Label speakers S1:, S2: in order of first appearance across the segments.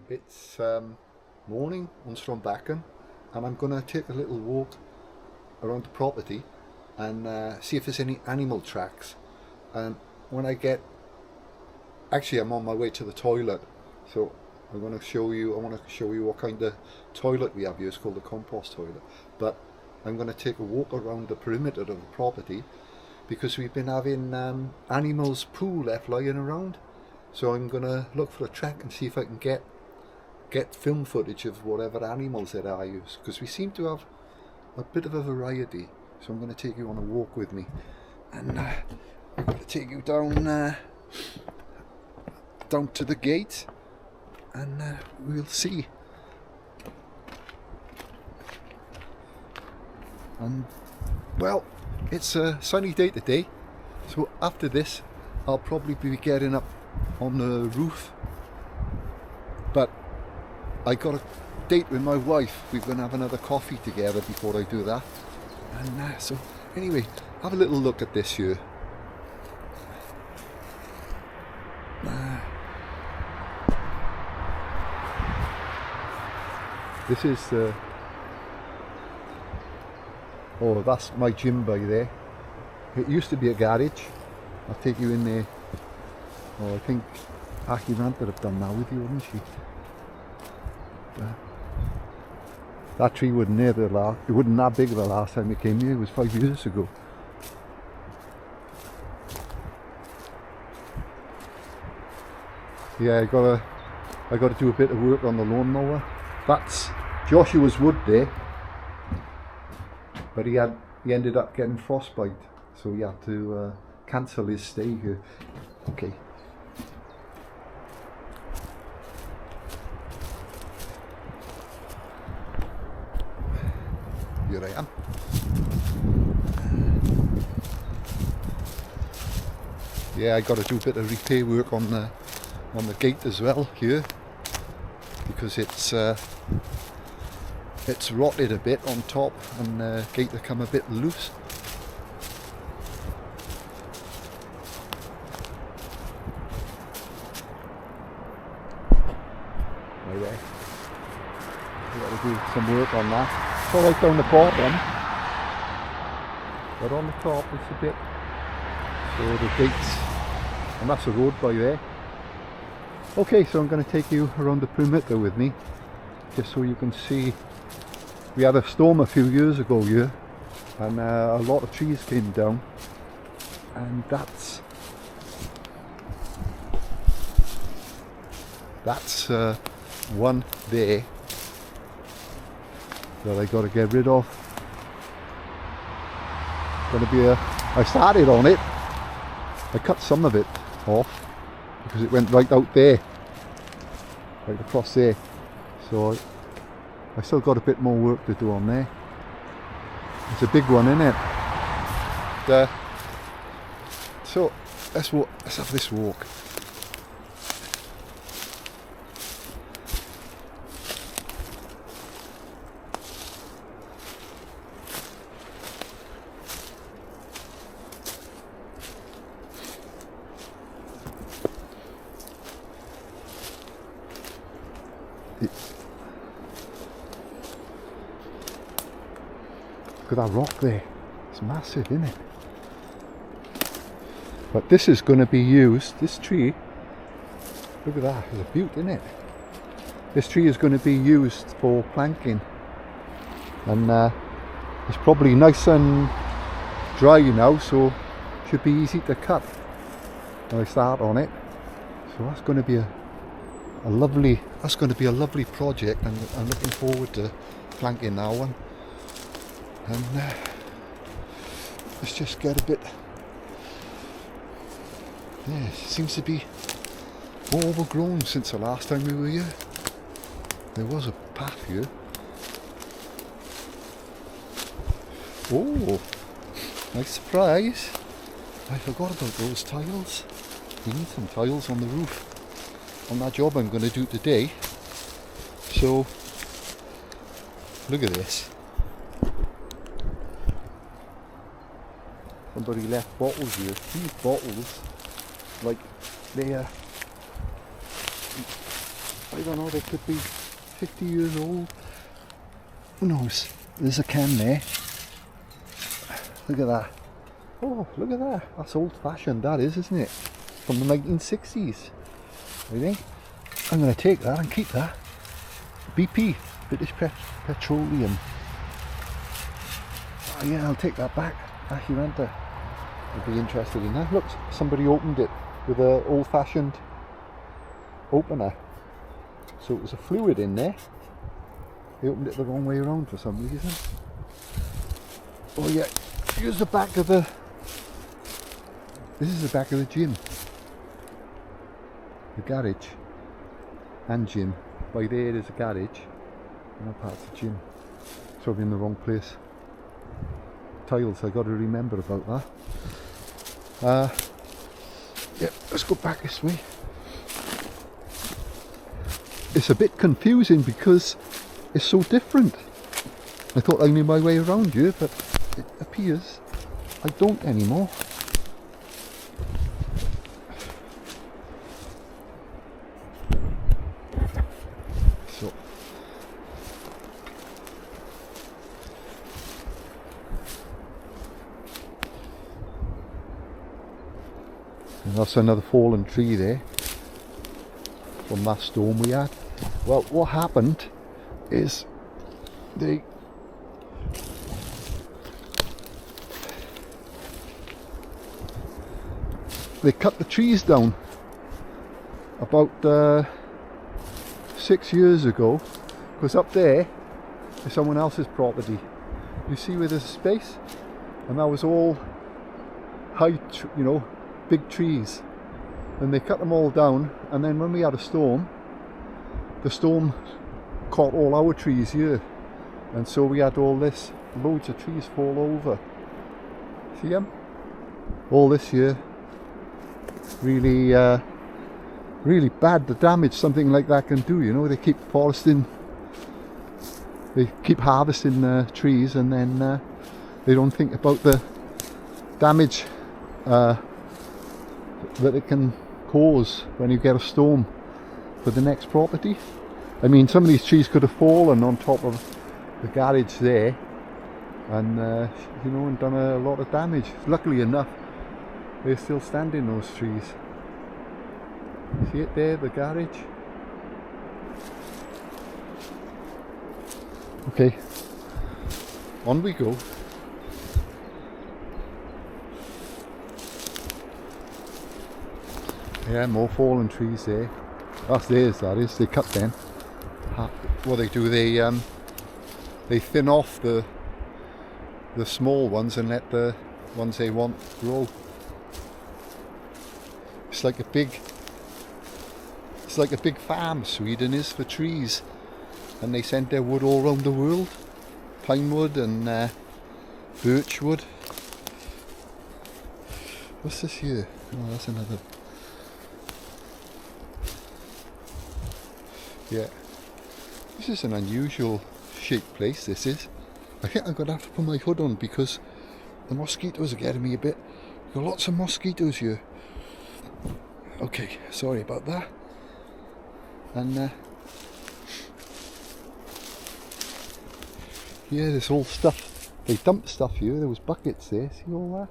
S1: It's morning on Strombacken, and I'm going to take a little walk around the property and see if there's any animal tracks. And when I get, actually I'm on my way to the toilet, so I want to show you what kind of toilet we have here. It's called the Compost toilet. But I'm going to take a walk around the perimeter of the property because we've been having animals poo left lying around. So I'm going to look for a track and see if I can get film footage of whatever animals that I use, because we seem to have a bit of a variety. So I'm going to take you on a walk with me, and I'm going to take you down to the gate, and we'll see. And well, it's a sunny day today, so after this I'll probably be getting up on the roof, but I got a date with my wife. We're going to have another coffee together before I do that. And so anyway, have a little look at this here. This is oh, that's my gym by there. It used to be a garage. I'll take you in there. Oh, I think Aki Rant would have done that with you, wouldn't she? That tree wasn't there it wasn't that big the last time it came here. It was 5 years ago. Yeah, I gotta do a bit of work on the lawnmower. That's Joshua's wood there, but he ended up getting frostbite, so he had to cancel his stay here. Okay. Here I am. Yeah, I got to do a bit of repair work on the gate as well here, because it's rotted a bit on top, and the gate will come a bit loose. Right there. Got to do some work on that. It's all right down the bottom, but on the top it's a bit. So the gates, and that's the road by there. Okay, so I'm going to take you around the perimeter with me, just so you can see. We had a storm a few years ago here, and a lot of trees came down, and that's one there that I got to get rid of. Gonna be I started on it. I cut some of it off because it went right out there, right across there. So I still got a bit more work to do on there. It's a big one, isn't it? So let's have this walk. Look at that rock there. It's massive, isn't it? But this is going to be used, this tree, look at that, it's a beaut, isn't it? This tree is going to be used for planking, and it's probably nice and dry now, so it should be easy to cut when I start on it. So that's going to be a lovely project, and I'm looking forward to planking that one. And let's just get a bit. Yeah, it seems to be overgrown since the last time we were here. There was a path here. Oh, nice surprise. I forgot about those tiles. We need some tiles on the roof on that job I'm going to do today. So, look at this. somebody left bottles here. These bottles, like, they are, I don't know, they could be 50 years old. Who knows? There's a can there. Look at that. Oh, look at that. That's old fashioned, that is, isn't it? From the 1960s. I think. I'm going to take that and keep that. BP, British Petroleum. Oh yeah, I'll take that back. Ahuranta. I'd be interested in that. Look, somebody opened it with an old fashioned opener. So it was a fluid in there. They opened it the wrong way around for some reason. Oh yeah, here's the back of the... This is the back of the gym. The garage. And gym. By there is a garage. And that part's the gym. It's probably in the wrong place. Tiles, I got to remember about that. Yeah, let's go back this way. It's a bit confusing because it's so different. I thought I knew my way around here, but it appears I don't anymore. So and that's another fallen tree there from that storm we had. Well, what happened is they cut the trees down about 6 years ago, because up there is someone else's property. You see where there's a space, and that was all high, you know, big trees, and they cut them all down. And then when we had a storm, the storm caught all our trees here, and so we had all this, loads of trees fall over. See them? All this year. Really really bad, the damage something like that can do, you know. They keep foresting, they keep harvesting trees, and then they don't think about the damage that it can cause when you get a storm for the next property. I mean, some of these trees could have fallen on top of the garage there, and you know, and done a lot of damage. Luckily enough, they're still standing, those trees. See it there, the garage? Okay, on we go. Yeah, more fallen trees there. That's theirs, that is. They cut them. What they do, they thin off the small ones and let the ones they want grow. It's like a big farm, Sweden is, for trees, and they send their wood all around the world. Pine wood and birch wood. What's this here? Oh, that's another. Yeah, this is an unusual shaped place, this is. I think I'm going to have to put my hood on because the mosquitoes are getting me a bit. There are lots of mosquitoes here. Okay, sorry about that. And yeah, there's all stuff. They dumped stuff here. There was buckets there. See all that?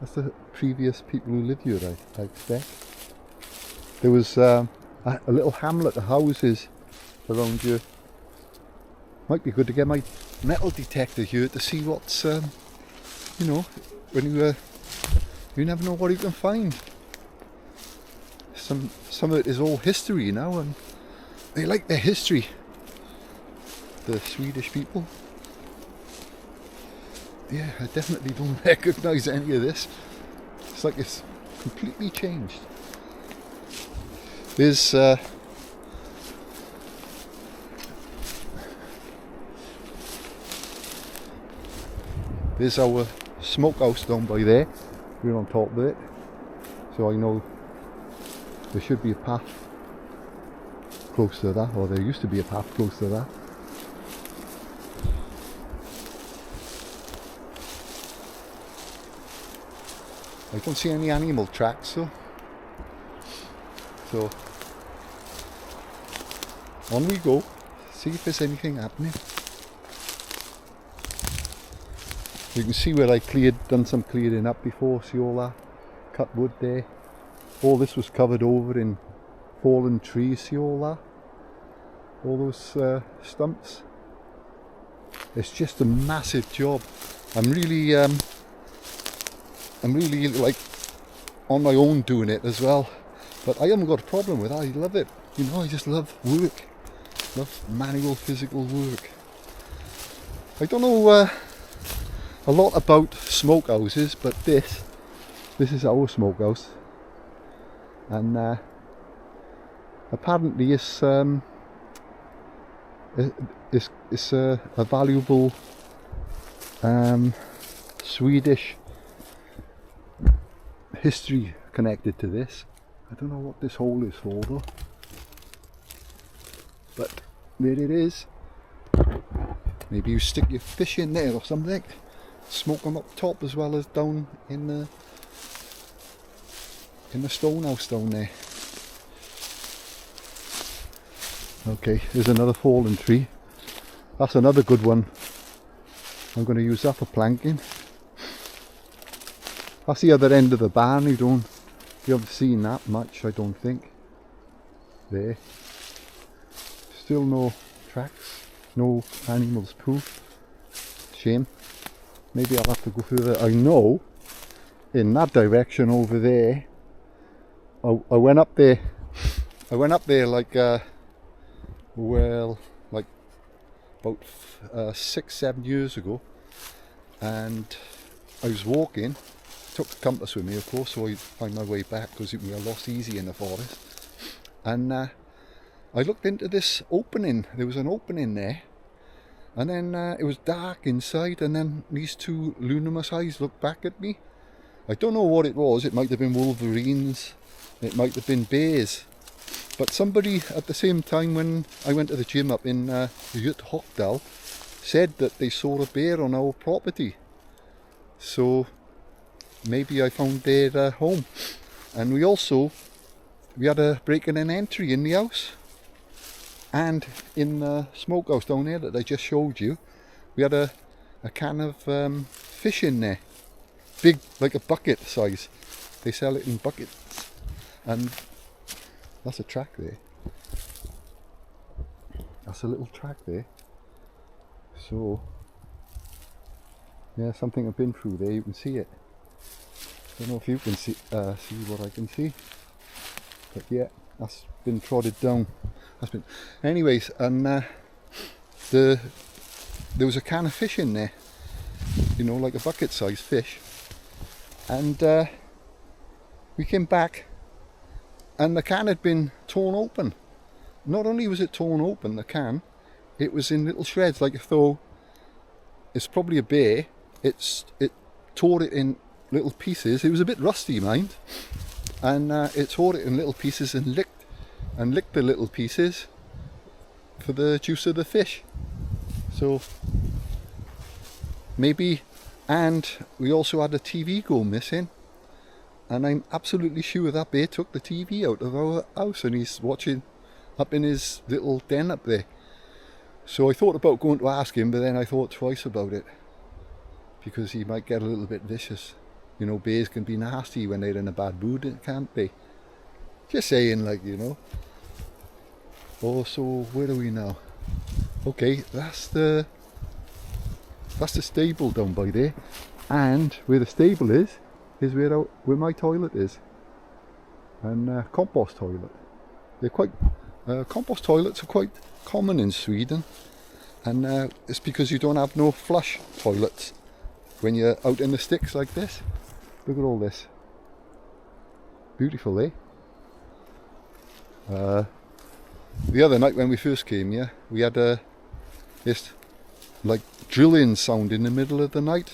S1: That's the previous people who lived here, I expect. There was a little hamlet of houses around here. Might be good to get my metal detector here to see what's, you know, when you never know what you can find. Some of it is all history now, and they like their history, the Swedish people. Yeah, I definitely don't recognise any of this. It's like it's completely changed. There's our smokehouse down by there. We're on top of it, so I know there should be a path close to that, or there used to be a path close to that. I don't see any animal tracks, so on we go, see if there's anything happening. You can see where I done some clearing up before. See all that cut wood there? All this was covered over in fallen trees. See all that? All those stumps. It's just a massive job. I'm really like on my own doing it as well. But I haven't got a problem with it. I love it. You know, I just love work. Love manual physical work. I don't know a lot about smokehouses, but this is our smokehouse, and apparently it's a valuable Swedish history connected to this. I don't know what this hole is for though, but there it is. Maybe you stick your fish in there or something. Smoke them up top as well as down in the stone house down there. Okay, here's another fallen tree. That's another good one. I'm going to use that for planking. That's the other end of the barn. You haven't seen that much, I don't think. There. Still no tracks, no animals' poo. Shame. Maybe I'll have to go further. I know in that direction over there. I went up there. Like well, like about 6-7 years ago, and I was walking. Took the compass with me, of course, so I'd find my way back because it would be a lot easier in the forest. And I looked into this opening. There was an opening there. And then it was dark inside, and then these two luminous eyes looked back at me. I don't know what it was. It might have been wolverines, it might have been bears. But somebody at the same time when I went to the gym up in Hockdal said that they saw a bear on our property. So maybe I found their home. And we had a break and an entry in the house. And in the smokehouse down there that I just showed you, we had a can of fish in there. Big, like a bucket size. They sell it in buckets. And that's a track there. That's a little track there. So, yeah, something I've been through there. You can see it. Don't know if you can see what I can see. But yeah, that's been trodden down. Anyways, and there was a can of fish in there, you know, like a bucket sized fish, and we came back and the can had been torn open. Not only was it torn open, the can, it was in little shreds, like though it's probably a bear. It tore it in little pieces. It was a bit rusty, mind, and it tore it in little pieces and licked the little pieces for the juice of the fish. So maybe, and we also had a TV go missing, and I'm absolutely sure that bear took the TV out of our house and he's watching up in his little den up there. So I thought about going to ask him, but then I thought twice about it because he might get a little bit vicious. You know, bears can be nasty when they're in a bad mood, can't they? Just saying, like, you know. Oh, so where are we now? Okay, that's the stable down by there, and where the stable is where my toilet is, and compost toilet. They're quite compost toilets are quite common in Sweden, and it's because you don't have no flush toilets when you're out in the sticks like this. Look at all this, beautiful, eh? The other night when we first came here, we had this like drilling sound in the middle of the night,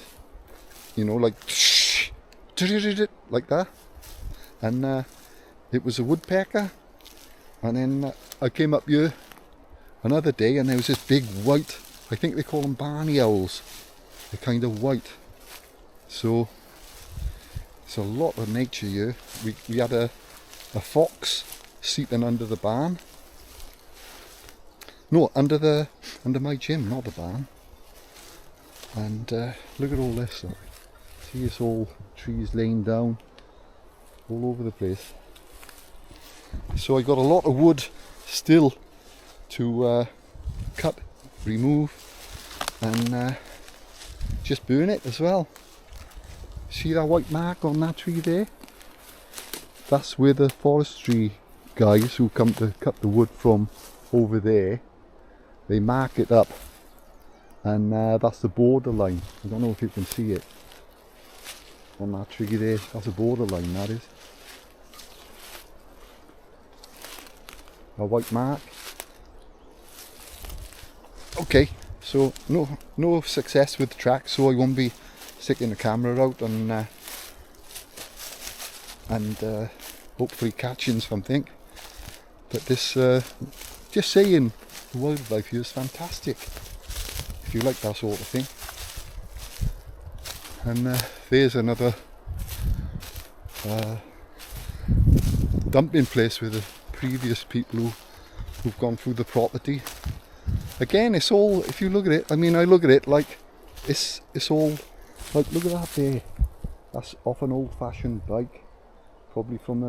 S1: you know, like like that, and it was a woodpecker. And then I came up here another day and there was this big white, I think they call them barney owls, they're kind of white. So There's a lot of nature here. We had a fox sleeping under the barn. No, under my gym, not the barn. And look at all this. Look. See, it's all trees laying down all over the place. So I got a lot of wood still to cut, remove, and just burn it as well. See that white mark on that tree there? That's where the forestry guys who come to cut the wood from over there, they mark it up, and that's the borderline. I don't know if you can see it on that tree there. That's a borderline, that is. A white mark. Okay, so no success with the track, so I won't be sticking the camera out and hopefully catching something. But this, just saying, the wildlife here is fantastic if you like that sort of thing. And there's another dumping place with the previous people who've gone through the property. Again, it's all, if you look at it, I mean, I look at it like it's all like, look at that there. That's off an old-fashioned bike, probably from the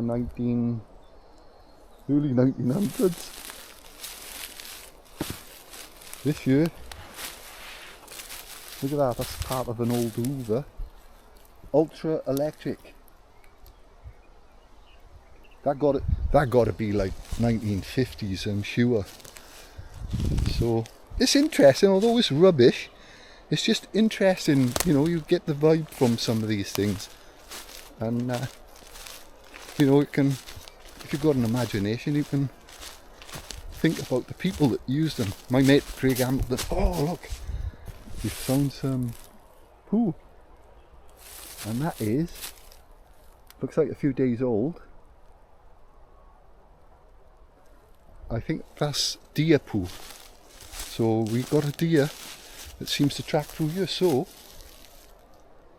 S1: early 1900s. This here, look at that. That's part of an old Hoover. Ultra electric. That got to be like 1950s, I'm sure. So it's interesting, although it's rubbish. It's just interesting, you know. You get the vibe from some of these things, and you know, it can. If you've got an imagination, you can think about the people that use them. My mate Craig Hamilton. Oh look, he found some poo, and that is, looks like a few days old. I think that's deer poo. So we got a deer that seems to track through here. So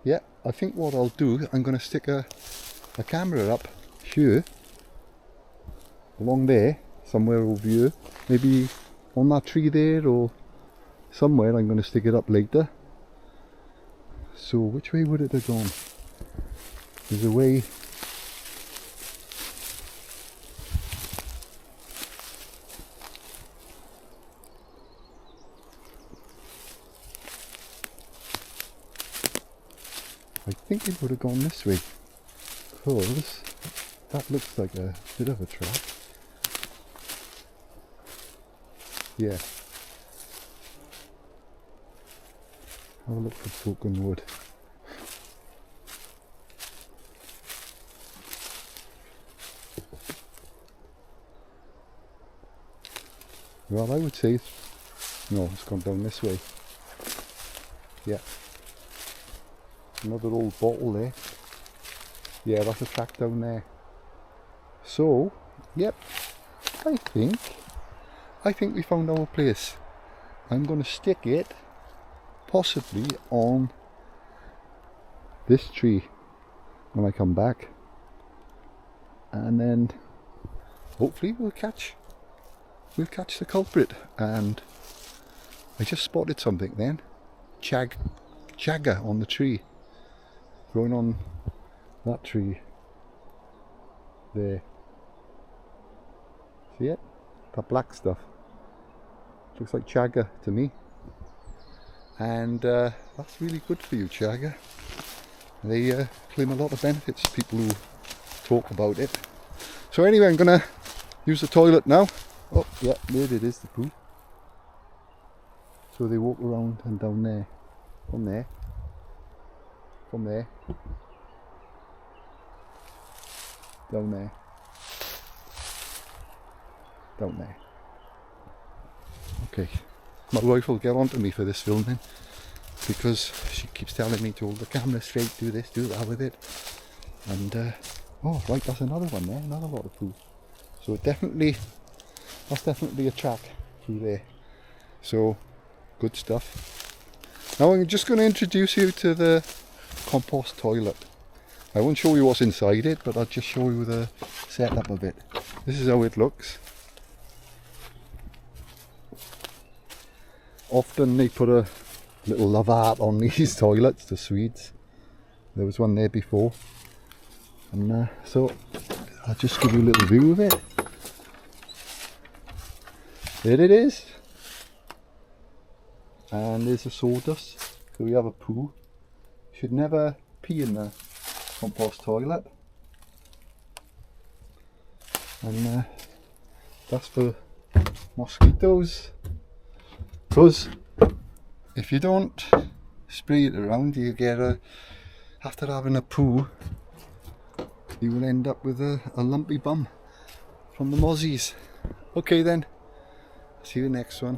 S1: yeah, I think what I'll do, I'm going to stick a camera up here, along there, somewhere over here, maybe on that tree there or somewhere. I'm going to stick it up later. So which way would it have gone? There's a way. I think it would have gone this way, because that looks like a bit of a track. Yeah. Have a look for broken wood. Well, I would say no, it's gone down this way. Yeah. Another old bottle there. Yeah, that's a track down there. So, yep, I think we found our place. I'm going to stick it possibly on this tree when I come back, and then hopefully we'll catch the culprit. And I just spotted something then, chaga on the tree, growing on that tree there. See it? That black stuff looks like chaga to me, and that's really good for you, chaga. They claim a lot of benefits, people who talk about it. So anyway, I'm gonna use the toilet now. Oh yeah, there it is, the poo. So they walk around and down there, from there, down there, down there. Okay, my wife will get on to me for this filming, because she keeps telling me to hold the camera straight, do this, do that with it. And oh right, that's another one there, another lot of poo. So that's definitely a track through there. So good stuff. Now I'm just going to introduce you to the compost toilet. I won't show you what's inside it, but I'll just show you the setup of it. This is how it looks. Often they put a little love heart on these toilets, the Swedes. There was one there before. And so I'll just give you a little view of it. There it is. And there's the sawdust. So we have a poo. Should never pee in the compost toilet. And that's for mosquitoes. Because if you don't spray it around, you get after having a poo, you will end up with a lumpy bum from the mozzies. Okay then, see you next one.